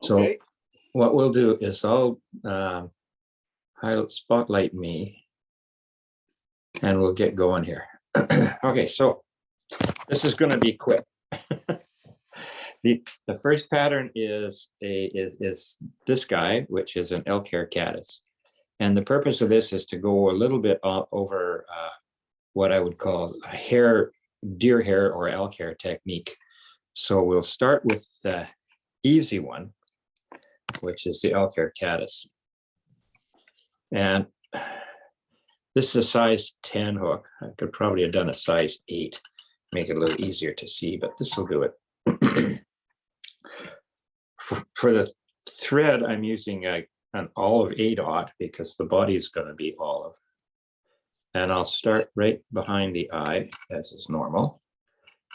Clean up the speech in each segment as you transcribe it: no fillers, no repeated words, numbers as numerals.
So Okay. what we'll do is I'll highlight, spotlight me, and we'll get going here. Okay, so this is going to be quick. The first pattern is this guy, which is an elk hair caddis. And the purpose of this is to go a little bit over what I would call a hair, deer hair or elk hair technique. So we'll start with the easy one, which is the elk hair caddis. And this is a size 10 hook. I could probably have done a size 8, make it a little easier to see, but this will do it. For the thread, I'm using an olive 8/0 because the body is going to be olive. And I'll start right behind the eye, as is normal.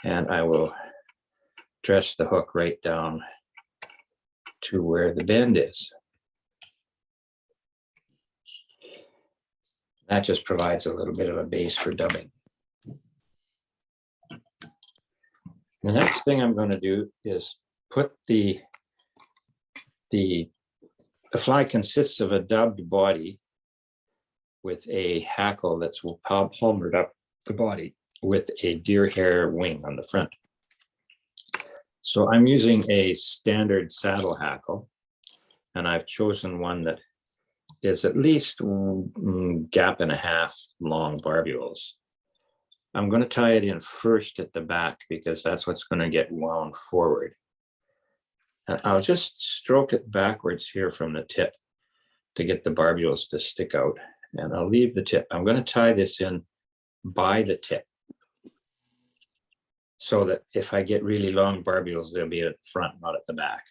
And I will dress the hook right down to where the bend is. That just provides a little bit of a base for dubbing. The next thing I'm going to do is put the fly consists of a dubbed body with a hackle that's palmered up the body with a deer hair wing on the front. So I'm using a standard saddle hackle, and I've chosen one that is at least gap and a half long barbules. I'm going to tie it in first at the back because that's what's going to get wound forward. And I'll just stroke it backwards here from the tip to get the barbules to stick out. And I'll leave the tip. I'm going to tie this in by the tip so that if I get really long barbules, they'll be at the front, not at the back.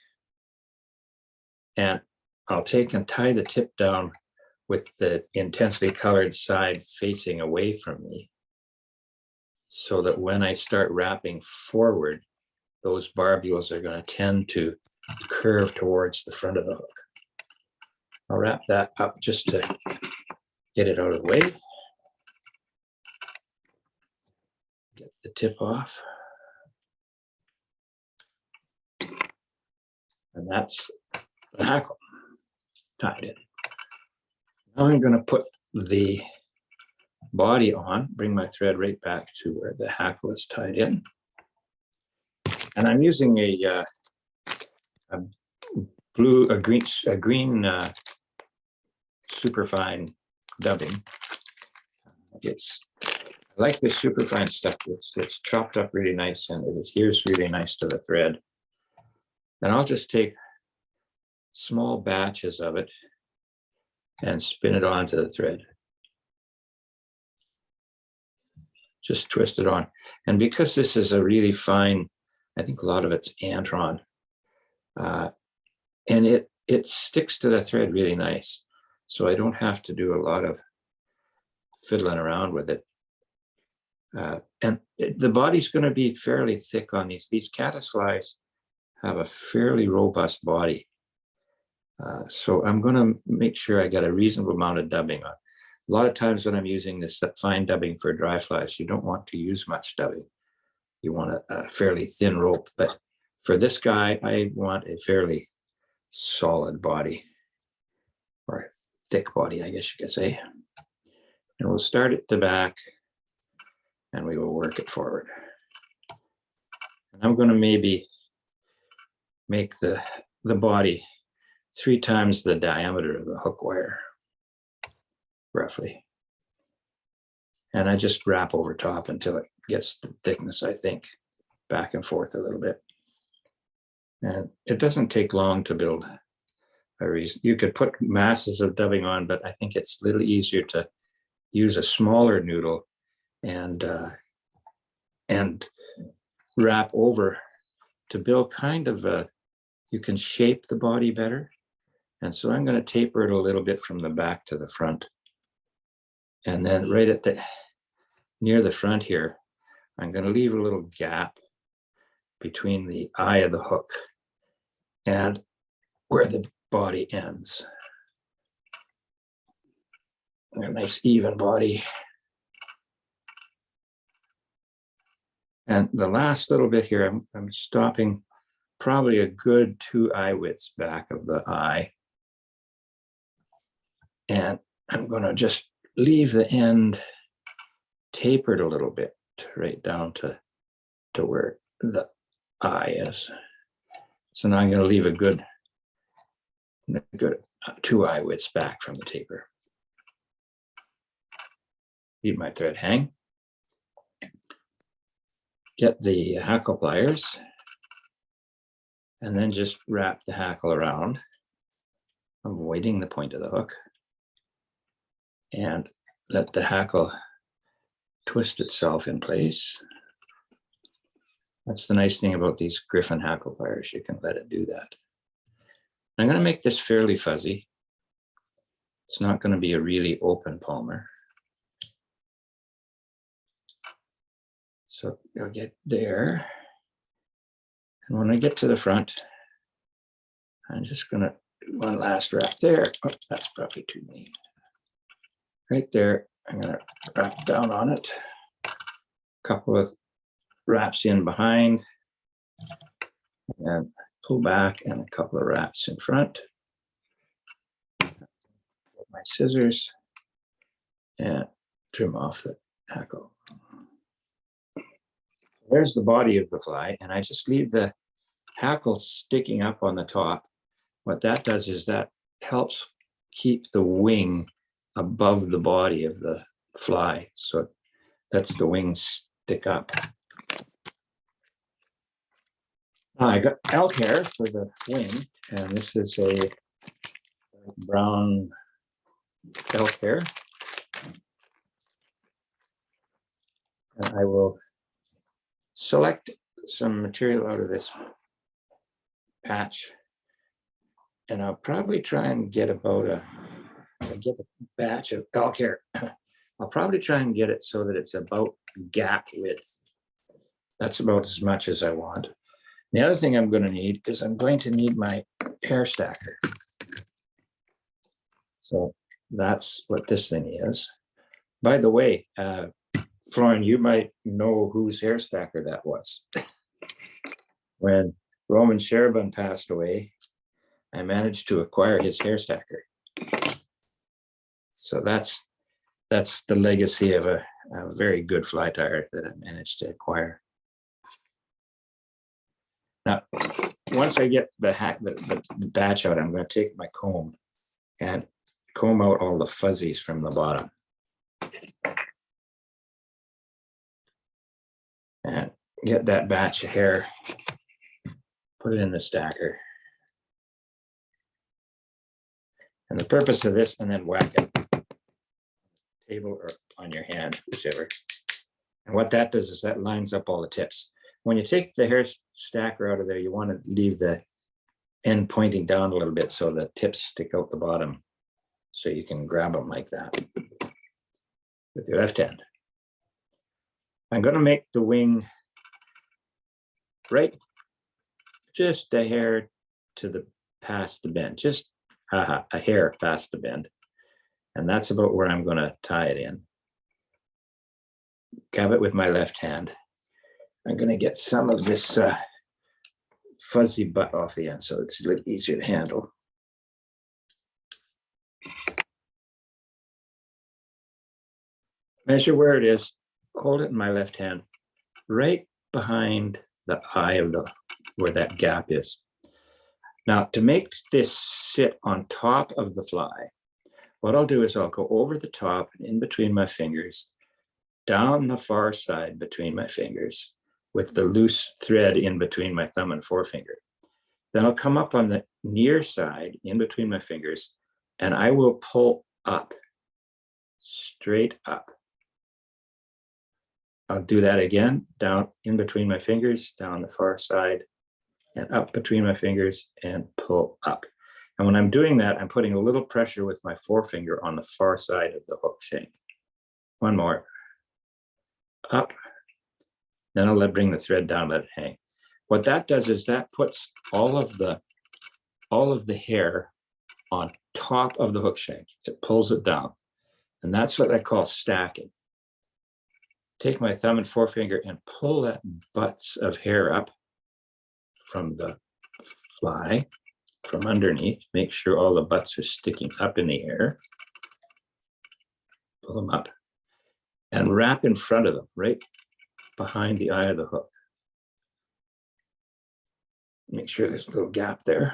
And I'll take and tie the tip down with the intensely colored side facing away from me so that when I start wrapping forward, those barbules are going to tend to curve towards the front of the hook. I'll wrap that up just to get it out of the way. Get the tip off. And that's the hackle tied in. Now I'm going to put the body on, bring my thread right back to where the hackle is tied in. And I'm using a green superfine dubbing. I like this superfine stuff. It's chopped up really nice and it adheres really nice to the thread. And I'll just take small batches of it and spin it onto the thread. Just twist it on. And because this is a really fine, I think a lot of it's antron, and it sticks to the thread really nice. So I don't have to do a lot of fiddling around with it. The body's going to be fairly thick on these. These caddis flies have a fairly robust body. So I'm going to make sure I get a reasonable amount of dubbing on. A lot of times when I'm using this fine dubbing for dry flies, you don't want to use much dubbing. You want a fairly thin rope, but for this guy, I want a fairly solid body, or thick body, I guess you could say. And we'll start at the back and we will work it forward. And I'm going to maybe make the body 3 times the diameter of the hook wire, roughly. And I just wrap over top until it gets the thickness, I think, back and forth a little bit. And it doesn't take long to build a reason. You could put masses of dubbing on, but I think it's a little easier to use a smaller noodle and wrap over to build kind of a, you can shape the body better. And so I'm going to taper it a little bit from the back to the front. And then right at the, near the front here, I'm going to leave a little gap between the eye of the hook and where the body ends. A nice even body. And the last little bit here, I'm stopping probably a good 2 eye widths back of the eye. And I'm going to just leave the end tapered a little bit right down to where the eye is. So now I'm going to leave a good 2 eye widths back from the taper. Leave my thread hang. Get the hackle pliers and then just wrap the hackle around, avoiding the point of the hook, and let the hackle twist itself in place. That's the nice thing about these Griffin hackle pliers. You can let it do that. I'm going to make this fairly fuzzy. It's not going to be a really open palmer. So I'll get there. And when I get to the front, I'm just going to do one last wrap there. Oh, that's probably too many. Right there, I'm going to wrap down on it. A couple of wraps in behind and pull back, and a couple of wraps in front. Get my scissors and trim off the hackle. There's the body of the fly, and I just leave the hackle sticking up on the top. What that does is that helps keep the wing above the body of the fly, so it lets the wings stick up. Now I got elk hair for the wing, and this is a brown elk hair. And I will select some material out of this patch, and I'll probably try and get about a batch of elk hair. I'll probably try and get it so that it's about gap width. That's about as much as I want. The other thing I'm going to need is I'm going to need my hair stacker. So that's what this thing is. By the way, Florian, you might know whose hair stacker that was. When Roman Sherburne passed away, I managed to acquire his hair stacker. So that's the legacy of a very good fly tire that I managed to acquire. Now, once I get the batch out, I'm going to take my comb and comb out all the fuzzies from the bottom. And get that batch of hair, put it in the stacker. And the purpose of this, and then whack it on the table or on your hand, whichever. And what that does is that lines up all the tips. When you take the hair stacker out of there, you want to leave the end pointing down a little bit so the tips stick out the bottom, so you can grab them like that with your left hand. I'm going to make the wing right just a hair to the past the bend, just a hair past the bend. And that's about where I'm going to tie it in. Grab it with my left hand. I'm going to get some of this fuzzy butt off the end so it's a little easier to handle. Measure where it is, hold it in my left hand, right behind the eye of where that gap is. Now, to make this sit on top of the fly, what I'll do is I'll go over the top and in between my fingers, down the far side between my fingers, with the loose thread in between my thumb and forefinger. Then I'll come up on the near side in between my fingers, and I will pull up, straight up. I'll do that again, down in between my fingers, down the far side, and up between my fingers and pull up. And when I'm doing that, I'm putting a little pressure with my forefinger on the far side of the hook shank. One more. Up. Then I'll bring the thread down, let it hang. What that does is that puts all of the hair on top of the hook shank. It pulls it down. And that's what I call stacking. Take my thumb and forefinger and pull that butts of hair up from the fly from underneath. Make sure all the butts are sticking up in the air. Pull them up and wrap in front of them, right behind the eye of the hook. Make sure there's a little gap there.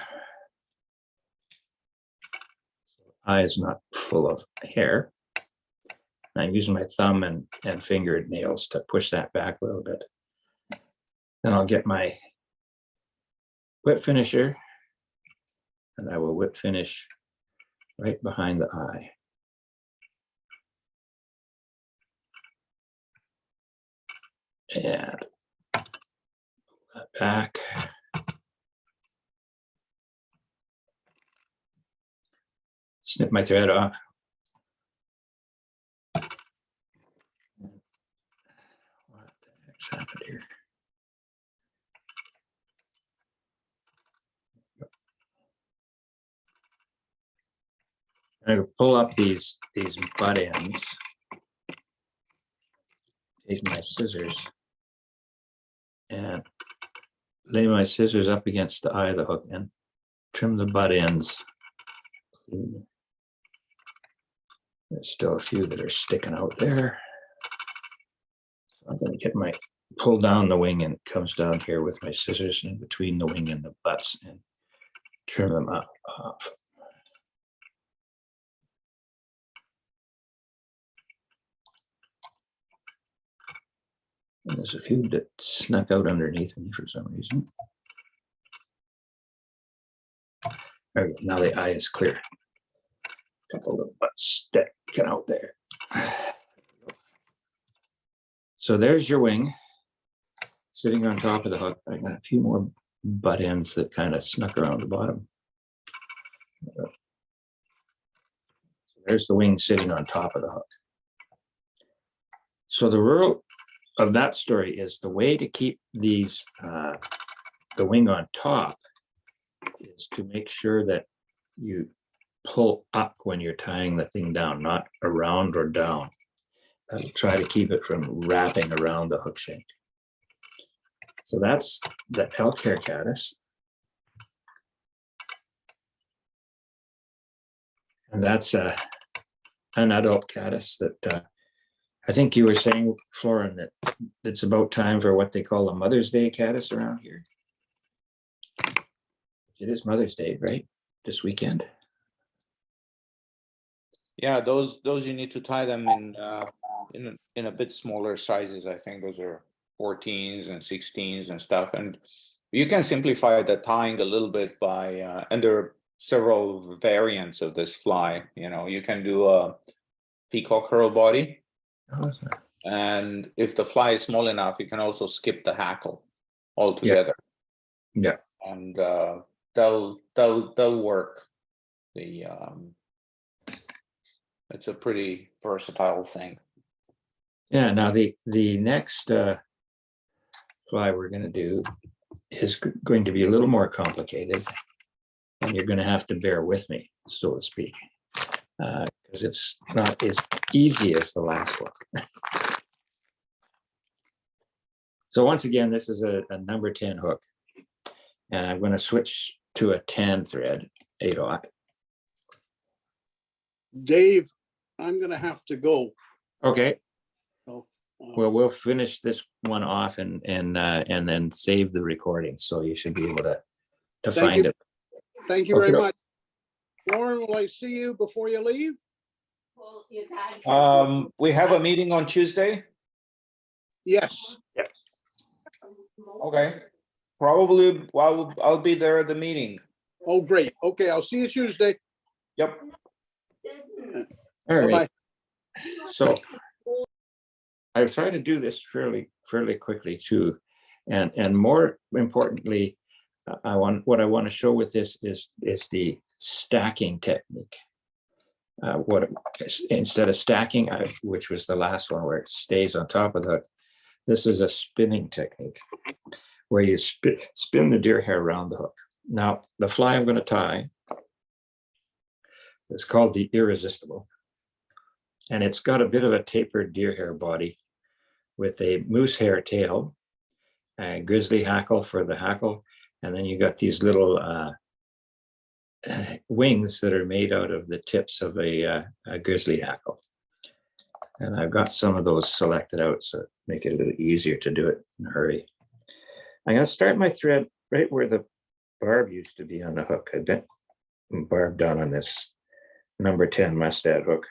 Eye is not full of hair. I'm using my thumb and fingernails to push that back a little bit. Then I'll get my whip finisher and I will whip finish right behind the eye. And that back. Snip my thread off. What the heck's happened here? I'm going to pull up these butt ends. Take my scissors and lay my scissors up against the eye of the hook and trim the butt ends. There's still a few that are sticking out there. So I'm going to get my pull down the wing, and it comes down here with my scissors in between the wing and the butts and trim them off. And there's a few that snuck out underneath me for some reason. There we go. Now the eye is clear. A couple of butts sticking out there. So there's your wing sitting on top of the hook. I got a few more butt ends that kind of snuck around the bottom. So there's the wing sitting on top of the hook. So the rule of that story is the way to keep these the wing on top is to make sure that you pull up when you're tying the thing down, not around or down. Try to keep it from wrapping around the hook shank. So that's the elk hair caddis. And that's an adult caddis that I think you were saying, Florin, that it's about time for what they call a Mother's Day caddis around here. It is Mother's Day, right? This weekend. Yeah, those you need to tie them in a bit smaller sizes. I think those are 14s and 16s and stuff. And you can simplify the tying a little bit by and there are several variants of this fly. You know, you can do a peacock curl body. And if the fly is small enough, you can also skip the hackle altogether. Yeah. And they'll work. It's a pretty versatile thing. Yeah. Now the next fly we're going to do is going to be a little more complicated, and you're going to have to bear with me, so to speak, because it's not as easy as the last one. So once again, this is a number 10 hook, and I'm going to switch to a tan thread, 8/0. Dave, I'm going to have to go. Okay. So, Well, we'll finish this one off and then save the recording, so you should be able to find it. Thank you very much. Lauren, will I see you before you leave? We have a meeting on Tuesday. Yes. Yep. Okay. Probably I'll be there at the meeting. Oh, great. Okay, I'll see you Tuesday. Yep. All right. Bye-bye. So I try to do this fairly quickly too, and more importantly, what I want to show with this is the stacking technique. Instead of stacking, which was the last one where it stays on top of the hook, this is a spinning technique where you spin the deer hair around the hook. Now, the fly I'm going to tie is called the Irresistible, and it's got a bit of a tapered deer hair body with a moose hair tail, a Grizzly hackle for the hackle, And then you got these little wings that are made out of the tips of a grizzly hackle. And I've got some of those selected out, so make it a little easier to do it in a hurry. I'm going to start my thread right where the barb used to be on the hook. I've been barbed down on this number 10 mustad hook.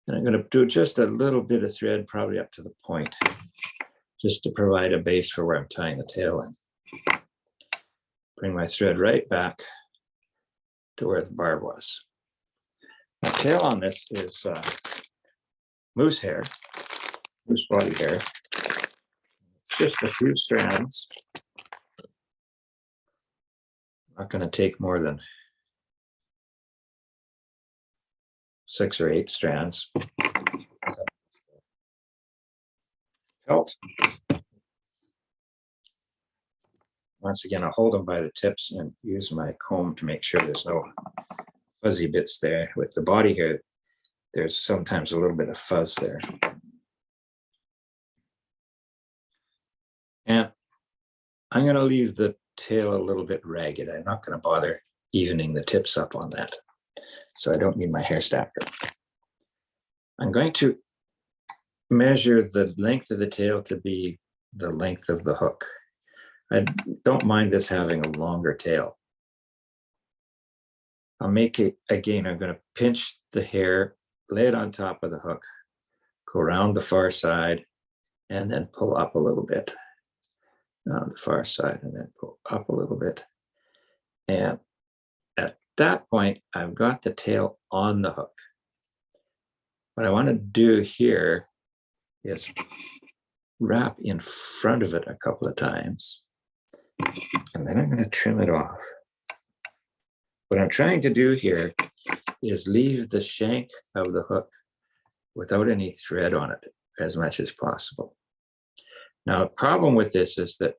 And I'm going to do just a little bit of thread, probably up to the point, just to provide a base for where I'm tying the tail in. Bring my thread right back to where the barb was. The tail on this is moose hair, moose body hair. Just a few strands. Not going to take more than 6 or 8 strands. Pelt. Once again, I'll hold them by the tips and use my comb to make sure there's no fuzzy bits there. With the body hair, there's sometimes a little bit of fuzz there. And I'm going to leave the tail a little bit ragged. I'm not going to bother evening the tips up on that. So I don't need my hair stacker. I'm going to measure the length of the tail to be the length of the hook. I don't mind this having a longer tail. I'll make it, again, I'm going to pinch the hair, lay it on top of the hook, go around the far side, and then pull up a little bit. On the far side, and then pull up a little bit. And at that point, I've got the tail on the hook. What I want to do here is wrap in front of it a couple of times, and then I'm going to trim it off. What I'm trying to do here is leave the shank of the hook without any thread on it as much as possible. Now, the problem with this is that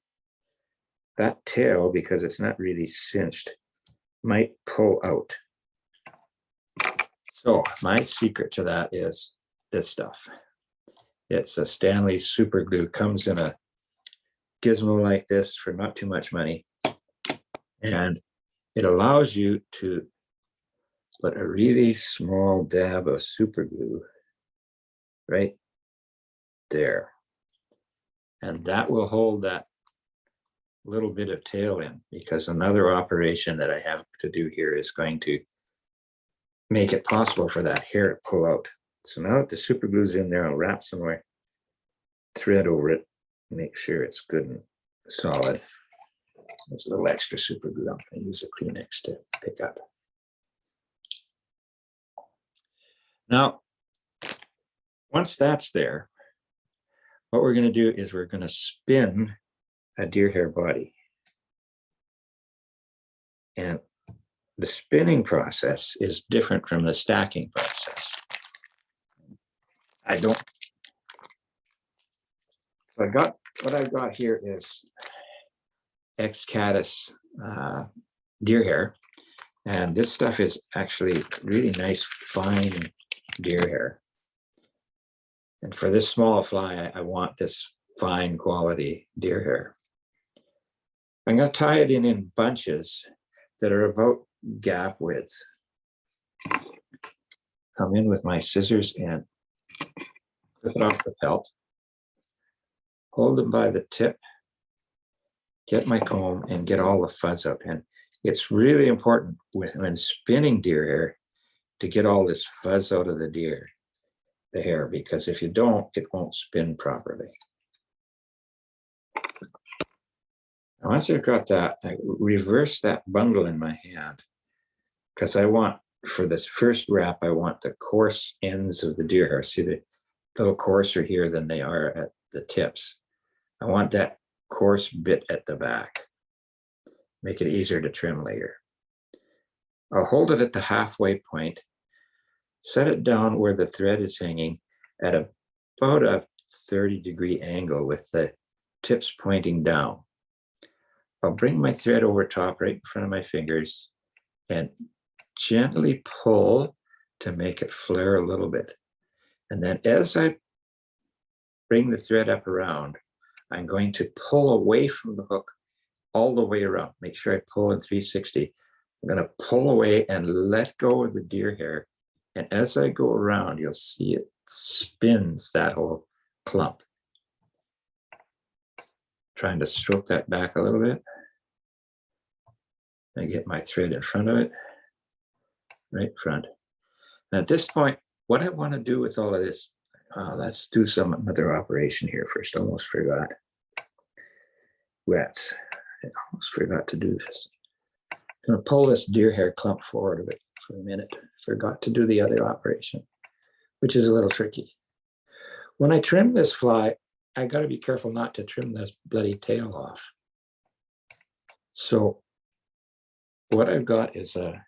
that tail, because it's not really cinched, might pull out. So my secret to that is this stuff. It's a Stanley super glue, comes in a gizmo like this for not too much money. And it allows you to put a really small dab of super glue right there. And that will hold that little bit of tail in, because another operation that I have to do here is going to make it possible for that hair to pull out. So now that the super glue's in there, I'll wrap some more thread over it, make sure it's good and solid. There's a little extra super glue. I'm going to use a Kleenex to pick up. Now, once that's there, what we're going to do is we're going to spin a deer hair body. And the spinning process is different from the stacking process. What I've got here is Caddis deer hair. And this stuff is actually really nice, fine deer hair. And for this small fly, I want this fine quality deer hair. I'm going to tie it in bunches that are about gap width. Come in with my scissors and clip it off the pelt. Hold them by the tip. Get my comb and get all the fuzz out. And it's really important when spinning deer hair to get all this fuzz out of the hair, because if you don't, it won't spin properly. Now, once I've got that, I reverse that bundle in my hand, because I want, for this first wrap, I want the coarse ends of the deer hair. See, the little coarser here than they are at the tips. I want that coarse bit at the back. Make it easier to trim later. I'll hold it at the halfway point, set it down where the thread is hanging at about a 30-degree angle with the tips pointing down. I'll bring my thread over top right in front of my fingers and gently pull to make it flare a little bit. And then as I bring the thread up around, I'm going to pull away from the hook all the way around. Make sure I pull in 360. I'm going to pull away and let go of the deer hair. And as I go around, you'll see it spins that whole clump. Trying to stroke that back a little bit. I get my thread in front of it, right front. Now at this point, what I want to do with all of this, let's do another operation here first. Almost forgot. Rats. I almost forgot to do this. I'm going to pull this deer hair clump forward a bit for a minute. Forgot to do the other operation, which is a little tricky. When I trim this fly, I got to be careful not to trim this bloody tail off. So what I've got is a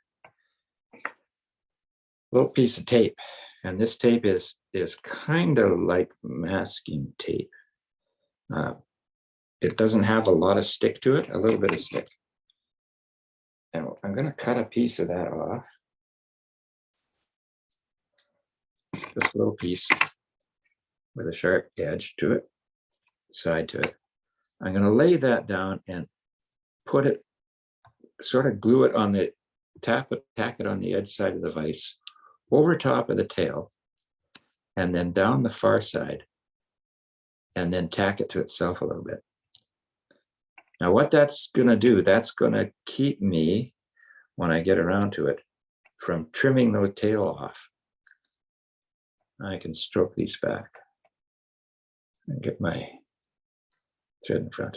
little piece of tape, and this tape is kind of like masking tape. It doesn't have a lot of stick to it, a little bit of stick. And I'm going to cut a piece of that off. Just a little piece with a sharp edge to it, side to it. I'm going to lay that down and put it, sort of glue it on the, tack it on the edge side of the vise, over top of the tail, and then down the far side, and then tack it to itself a little bit. Now what that's going to do, that's going to keep me, when I get around to it, from trimming the tail off. I can stroke these back and get my thread in front.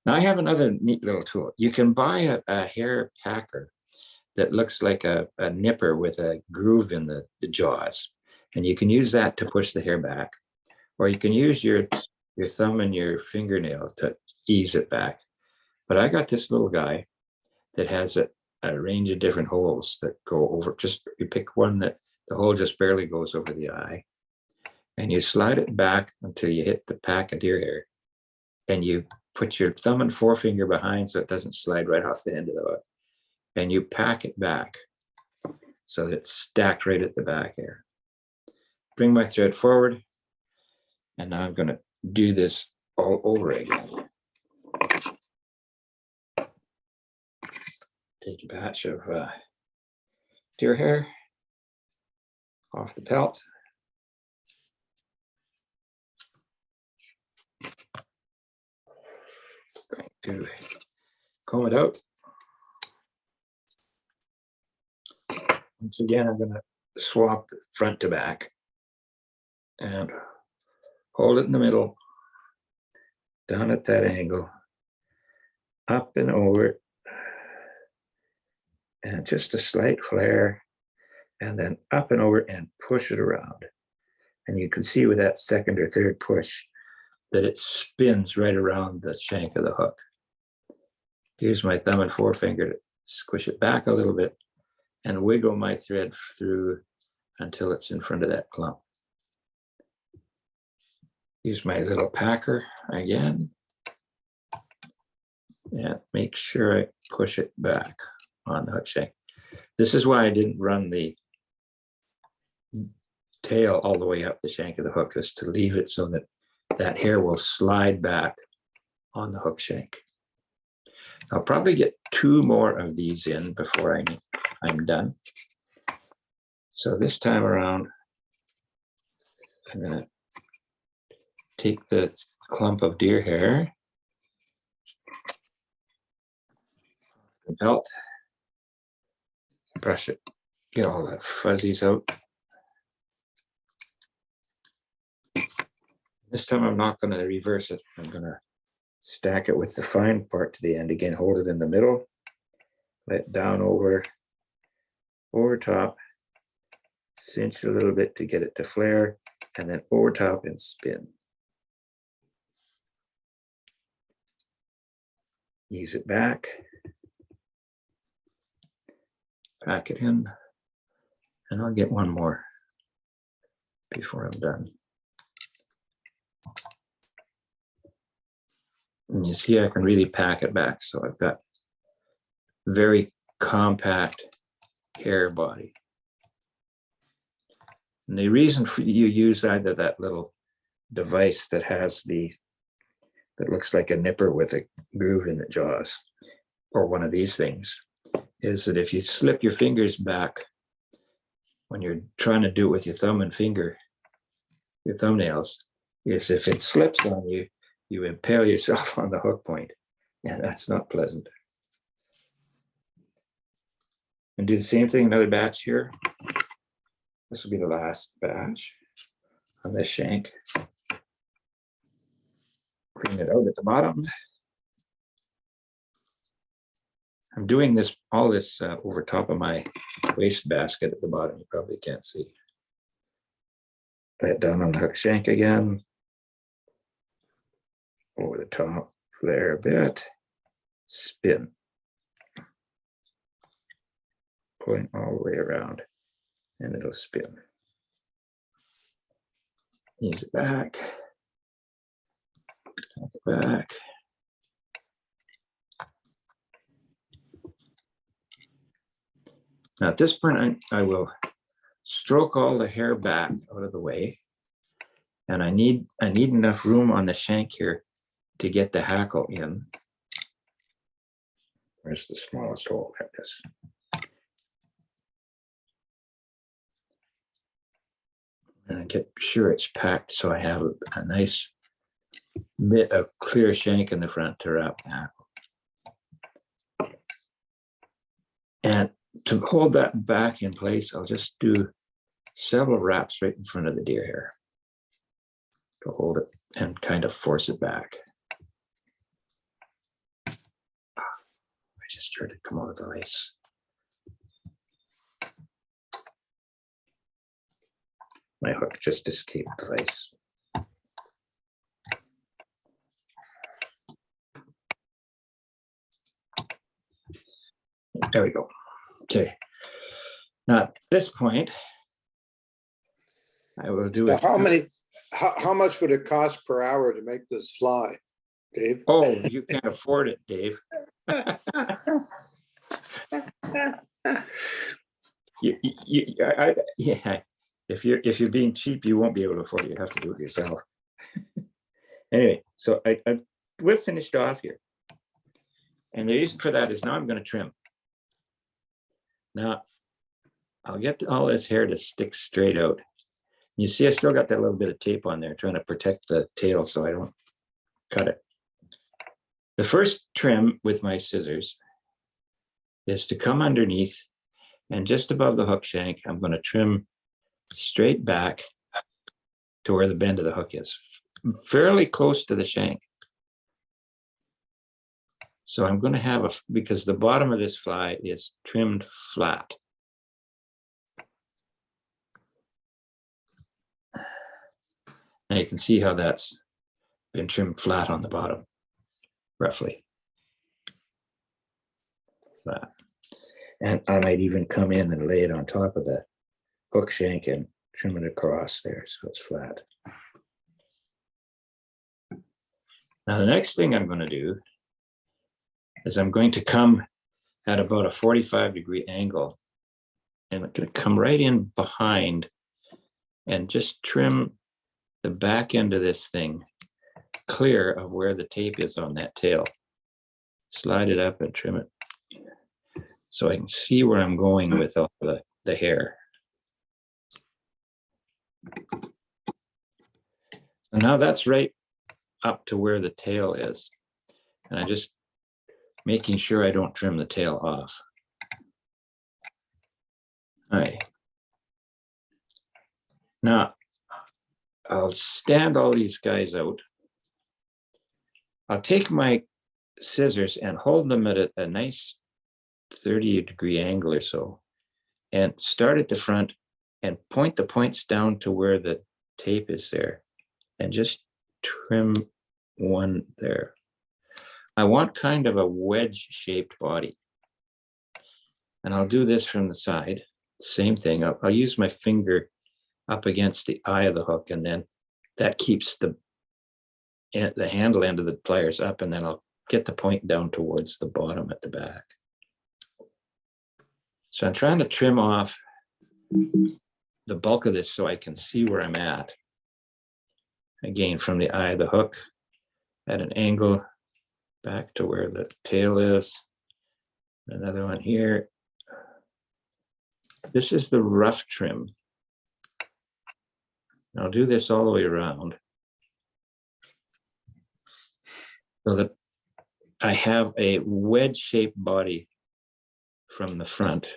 Now I have another neat little tool. You can buy a hair packer that looks like a nipper with a groove in the jaws. And you can use that to push the hair back. Or you can use your thumb and your fingernail to ease it back. But I got this little guy that has a range of different holes that go over. Just you pick one that the hole just barely goes over the eye. And you slide it back until you hit the pack of deer hair. And you put your thumb and forefinger behind so it doesn't slide right off the end of the hook. And you pack it back so that it's stacked right at the back here. Bring my thread forward. And now I'm going to do this all over again. Take a batch of deer hair off the pelt. Going to comb it out. Once again, I'm going to swap the front to back and hold it in the middle, down at that angle, up and over, and just a slight flare, and then up and over and push it around. And you can see with that second or third push that it spins right around the shank of the hook. Use my thumb and forefinger to squish it back a little bit and wiggle my thread through until it's in front of that clump. Use my little packer again and make sure I push it back on the hook shank. This is why I didn't run the tail all the way up the shank of the hook, is to leave it so that that hair will slide back on the hook shank. I'll probably get 2 more of these in before I'm done. So this time around, I'm going to take the clump of deer hair, the pelt, brush it, get all the fuzzies out. This time I'm not going to reverse it. I'm going to stack it with the fine part to the end. Again, hold it in the middle, let down over top, cinch a little bit to get it to flare, and then over top and spin. Ease it back, pack it in, and I'll get one more before I'm done. And you see I can really pack it back. So I've got very compact hair body. And the reason for you use either that little device that has the that looks like a nipper with a groove in the jaws, or one of these things, is that if you slip your fingers back when you're trying to do it with your thumb and finger, your thumbnails, is if it slips on you, you impale yourself on the hook point, and that's not pleasant. And do the same thing, another batch here. This will be the last batch on this shank. Clean it out at the bottom. I'm doing this, all this over top of my waste basket at the bottom. You probably can't see. Lay it down on the hook shank again. Over the top, flare a bit, spin. Pulling all the way around, and it'll spin. Ease it back. Take it back. Now at this point, I will stroke all the hair back out of the way, and I need enough room on the shank here to get the hackle in. Where's the smallest hole? Like this. And I get sure it's packed so I have a nice bit of clear shank in the front to wrap the hackle. And to hold that back in place, I'll just do several wraps right in front of the deer hair to hold it and kind of force it back. I just started to come out of the ice. My hook just escaped the ice. There we go. Okay. Now at this point, I will do it. How much would it cost per hour to make this fly, Dave? Oh, you can't afford it, Dave. Yeah. If you're being cheap, you won't be able to afford it. You have to do it yourself. Anyway, so we're finished off here. And the reason for that is now I'm going to trim. Now, I'll get all this hair to stick straight out. You see, I still got that little bit of tape on there trying to protect the tail so I don't cut it. The first trim with my scissors is to come underneath, and just above the hook shank, I'm going to trim straight back to where the bend of the hook is, fairly close to the shank. So I'm going to have because the bottom of this fly is trimmed flat. And you can see how that's been trimmed flat on the bottom, roughly. Flat. And I might even come in and lay it on top of the hook shank and trim it across there so it's flat. Now the next thing I'm going to do is I'm going to come at about a 45-degree angle, and I'm going to come right in behind and just trim the back end of this thing clear of where the tape is on that tail. Slide it up and trim it so I can see where I'm going with all the hair. And now that's right up to where the tail is. And I just making sure I don't trim the tail off. All right. Now, I'll stand all these guys out. I'll take my scissors and hold them at a nice 30-degree angle or so, and start at the front and point the points down to where the tape is there, and just trim one there. I want kind of a wedge-shaped body. And I'll do this from the side. Same thing. I'll use my finger up against the eye of the hook, and then that keeps the handle end of the pliers up, and then I'll get the point down towards the bottom at the back. So I'm trying to trim off the bulk of this so I can see where I'm at. Again, from the eye of the hook at an angle back to where the tail is. Another one here. This is the rough trim. I'll do this all the way around so that I have a wedge-shaped body from the front.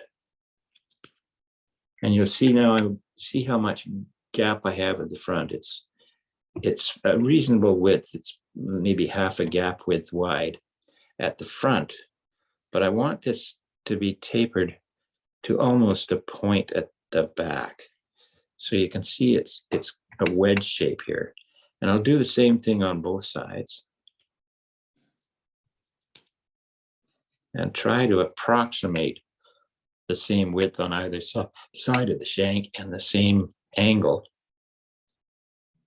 And you'll see now, see how much gap I have at the front. It's a reasonable width. It's maybe half a gap width wide at the front, but I want this to be tapered to almost a point at the back. So you can see it's a wedge shape here. And I'll do the same thing on both sides. And try to approximate the same width on either side of the shank and the same angle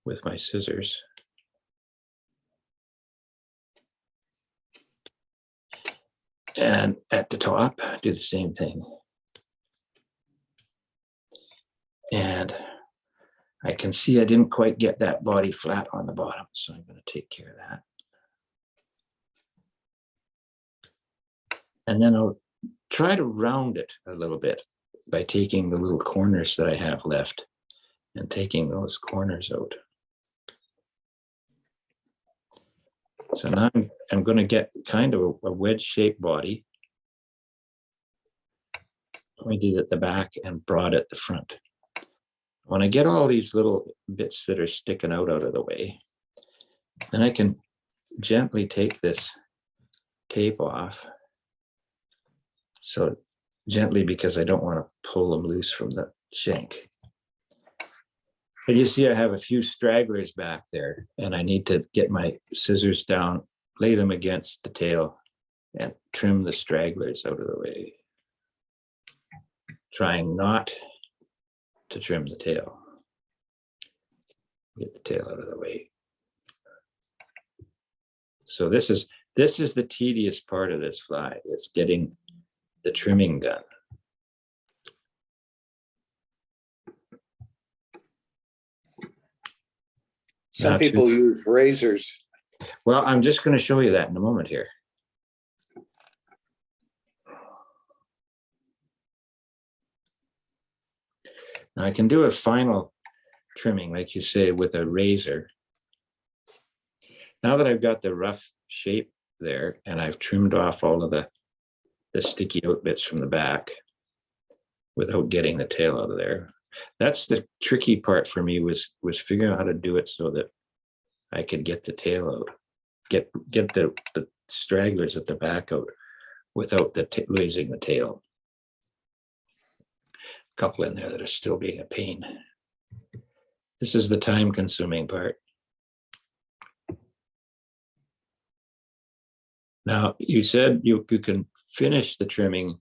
with my scissors. And at the top, do the same thing. And I can see I didn't quite get that body flat on the bottom, so I'm going to take care of that. And then I'll try to round it a little bit by taking the little corners that I have left and taking those corners out. So now I'm going to get kind of a wedge-shaped body, pointed at the back and broad at the front. When I get all these little bits that are sticking out of the way, then I can gently take this tape off. So gently, because I don't want to pull them loose from the shank. And you see I have a few stragglers back there, and I need to get my scissors down, lay them against the tail, and trim the stragglers out of the way. Trying not to trim the tail. Get the tail out of the way. So this is the tedious part of this fly, is getting the trimming done. Some people use razors. Well, I'm just going to show you that in a moment here. Now I can do a final trimming, like you say, with a razor. Now that I've got the rough shape there and I've trimmed off all of the sticky out bits from the back without getting the tail out of there. That's the tricky part for me, was figuring out how to do it so that I could get the tail out, get the stragglers at the back out without losing the tail. A couple in there that are still being a pain. This is the time-consuming part. Now, you said you can finish the trimming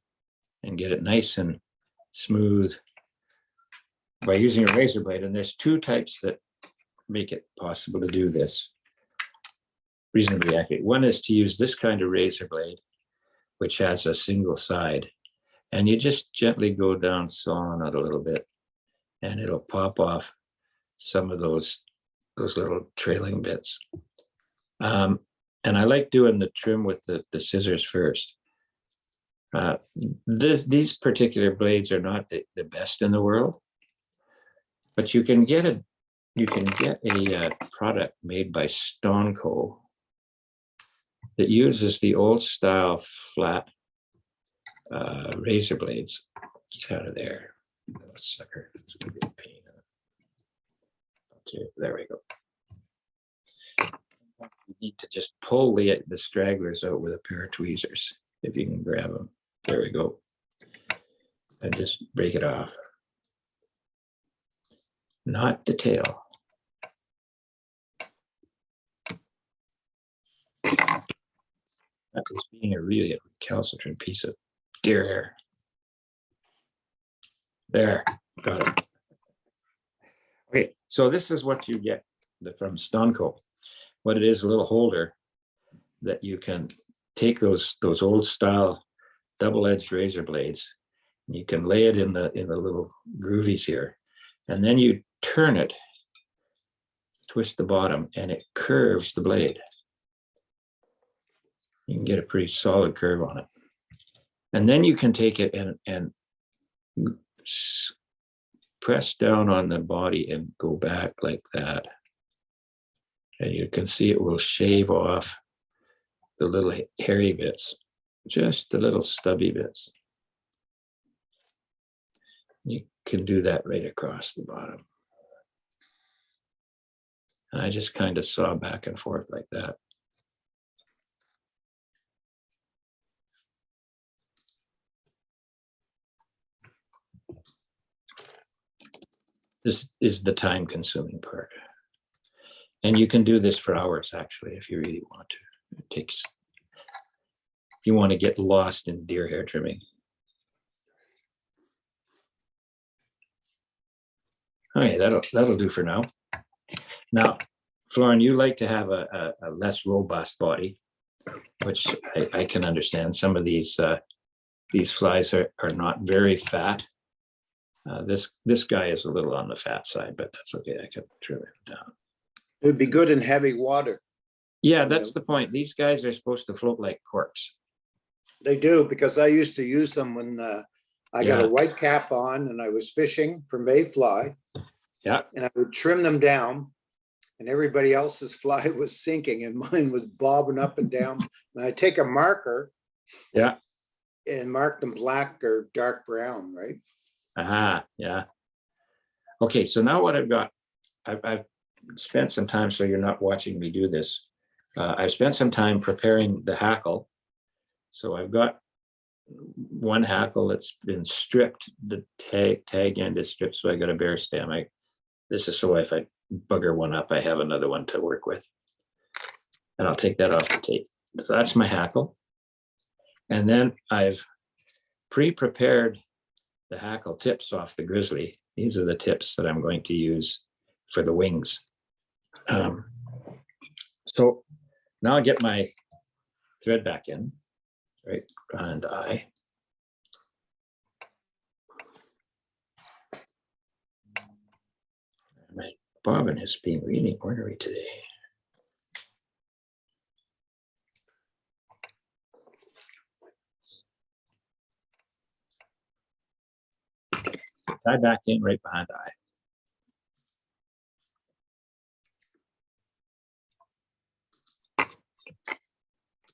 and get it nice and smooth by using a razor blade, and there's two types that make it possible to do this reasonably accurate. One is to use this kind of razor blade, which has a single side, and you just gently go down sawing it a little bit, and it'll pop off some of those little trailing bits. And I like doing the trim with the scissors first. These particular blades are not the best in the world, but you can get a product made by Stonco that uses the old style flat razor blades. Get out of there, little sucker. It's gonna be a pain. Okay, there we go. You need to just pull the stragglers out with a pair of tweezers, if you can grab them. There we go. And just break it off. Not the tail. That was being a really recalcitrant piece of deer hair. There, got it. Okay, so this is what you get from Stonco. What it is, a little holder that you can take those old style double-edged razor blades, and you can lay it in the little groovies here, and then you turn it, twist the bottom, and it curves the blade. You can get a pretty solid curve on it. And then you can take it and press down on the body and go back like that. And you can see it will shave off the little hairy bits, just the little stubby bits. You can do that right across the bottom. And I just kind of saw back and forth like that. This is the time consuming part. And you can do this for hours, actually, if you really want to. It takes, if you want to get lost in deer hair trimming. Okay, that'll do for now. Now, Florin, you like to have a less robust body, which I can understand. Some of these flies are not very fat. This guy is a little on the fat side, but that's okay. I can trim it down. It would be good in heavy water. Yeah, that's the point. These guys are supposed to float like corks. They do, because I used to use them when I got a white cap on and I was fishing for mayfly. Yeah. And I would trim them down and everybody else's fly was sinking and mine was bobbing up and down. And I take a marker. Yeah. And mark them black or dark brown, right? Aha, yeah. Okay, so now what I've got, I've spent some time, so you're not watching me do this. I've spent some time preparing the hackle. So I've got one hackle that's been stripped. The tag end is stripped, so I got a bare stem. This is so if I bugger one up, I have another one to work with. And I'll take that off the tape. So that's my hackle. And then I've pre-prepared the hackle tips off the Grizzly. These are the tips that I'm going to use for the wings. So now I get my thread back in, right behind the eye. My bobbin is being really ornery today. Tie back in right behind the eye.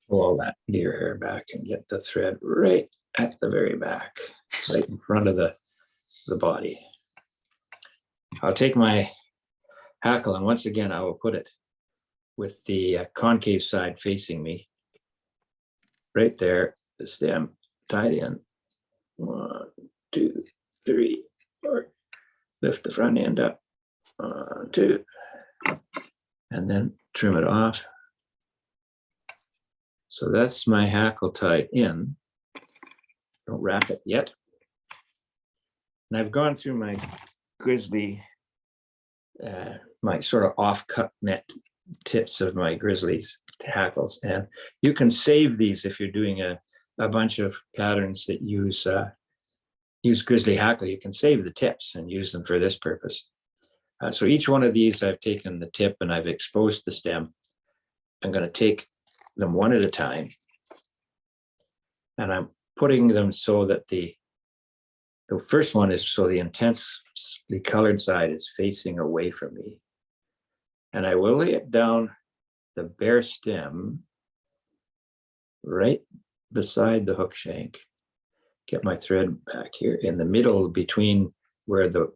Pull all that deer hair back and get the thread right at the very back, right in front of the body. I'll take my hackle and once again I will put it with the concave side facing me. Right there, the stem tied in. 1, 2, 3, 4. Lift the front end up. 1, 2, and then trim it off. So that's my hackle tied in. Don't wrap it yet. And I've gone through my Grizzly, my sort of off-cut net tips of my Grizzly's hackles. And you can save these if you're doing a bunch of patterns that use Grizzly hackle. You can save the tips and use them for this purpose. So each one of these, I've taken the tip and I've exposed the stem. I'm going to take them one at a time. And I'm putting them so that the first one is so the intensely colored side is facing away from me. And I will lay it down the bare stem right beside the hook shank. Get my thread back here in the middle between where the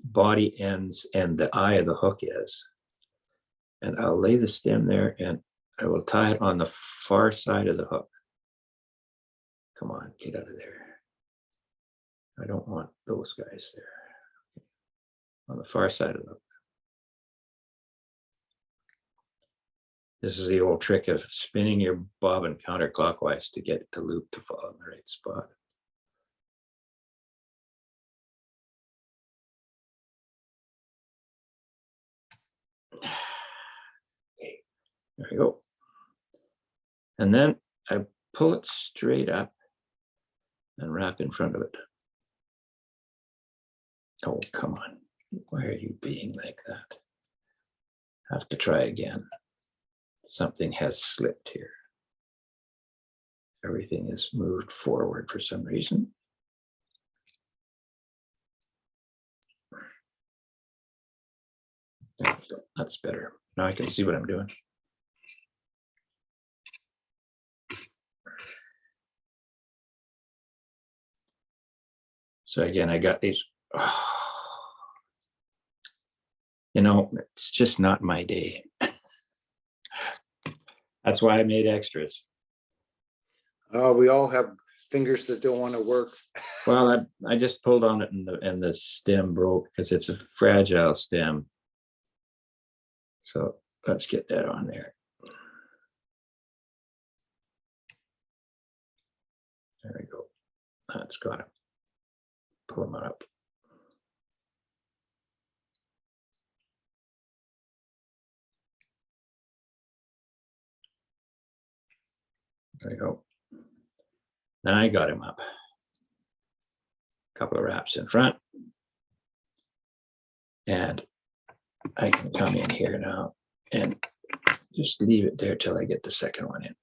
body ends and the eye of the hook is. And I'll lay the stem there and I will tie it on the far side of the hook. Come on, get out of there. I don't want those guys there. On the far side of the hook. This is the old trick of spinning your bobbin counterclockwise to get the loop to fall in the right spot. Okay, there we go. And then I pull it straight up and wrap in front of it. Oh, come on. Why are you being like that? Have to try again. Something has slipped here. everything is moved forward for some reason. There we go. That's better. Now I can see what I'm doing. So again, I got these. You know, it's just not my day. That's why I made extras. We all have fingers that don't want to work. Well, I just pulled on it and the stem broke because it's a fragile stem. So let's get that on there. There we go. That's got it. Pull them up. There we go. Now I got him up. A couple of wraps in front. And I can come in here now and just leave it there till I get the second one in.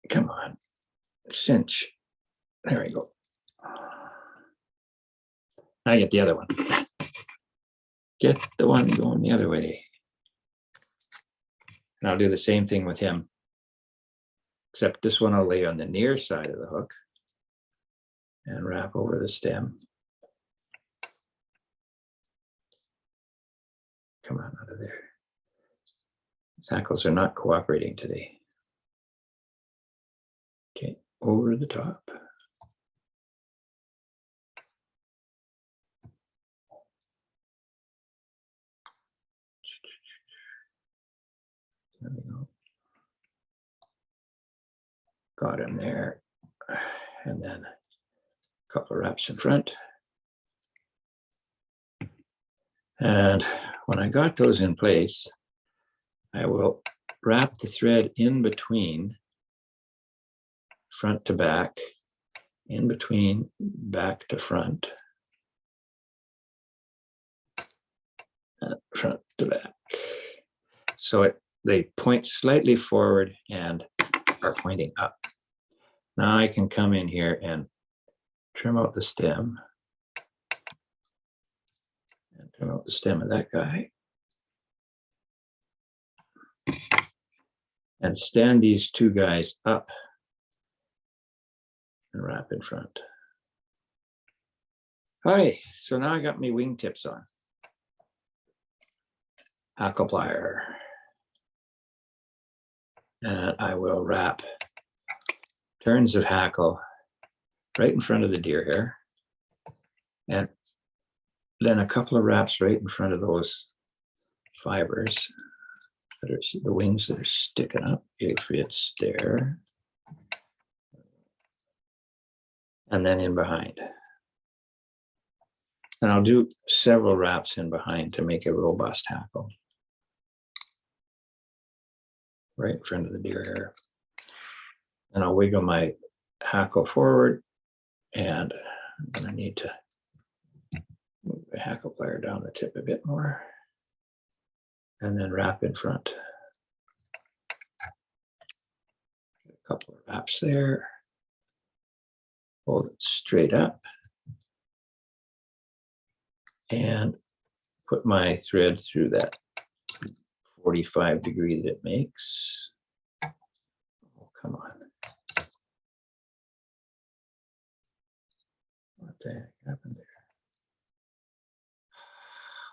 Come on, cinch. There we go. I get the other one. Get the one going the other way. And I'll do the same thing with him, except this one I'll lay on the near side of the hook and wrap over the stem. Come on out of there. Hackles are not cooperating today. Okay, over the top. There we go. Got him there. And then a couple of wraps in front. And when I got those in place, I will wrap the thread in between front to back, in between back to front, and front to back. So they point slightly forward and are pointing up. Now I can come in here and trim out the stem. And trim out the stem of that guy. And stand these two guys up and wrap in front. All right, so now I got my wingtips on. Hackle plier. And I will wrap turns of hackle right in front of the deer hair. And then a couple of wraps right in front of those fibers that are the wings that are sticking up, if it's there. And then in behind. And I'll do several wraps in behind to make a robust hackle. Right in front of the deer hair. And I'll wiggle my hackle forward, and I'm going to need to move the hackle plier down the tip a bit more, and then wrap in front. A couple of wraps there. Hold it straight up, and put my thread through that 45 degree that it makes. Oh, come on. What the heck happened there?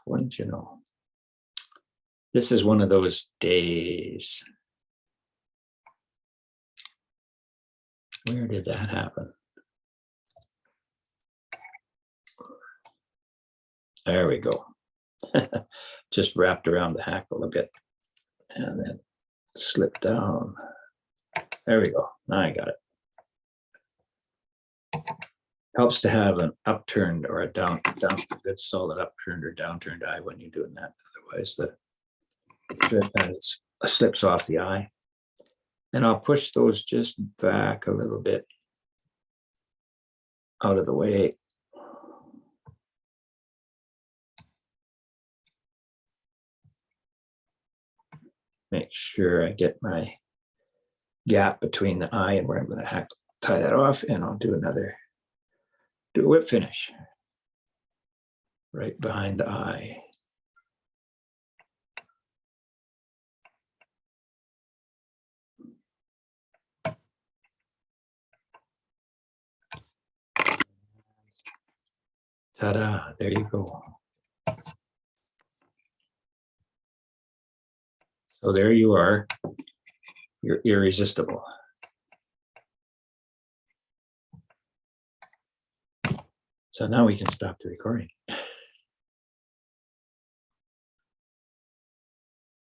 Wouldn't you know? This is one of those days. Where did that happen? There we go. Just wrapped around the hackle a bit and then slip down. There we go. Now I got it. Helps to have an upturned or a down good solid upturned or downturned eye when you're doing that. Otherwise the thread kind of slips off the eye. And I'll push those just back a little bit out of the way. make sure I get my gap between the eye and where I'm going to tie that off, and I'll do a whip finish right behind the eye. Ta-da, there you go. So there you are, you're irresistible. So now we can stop the recording.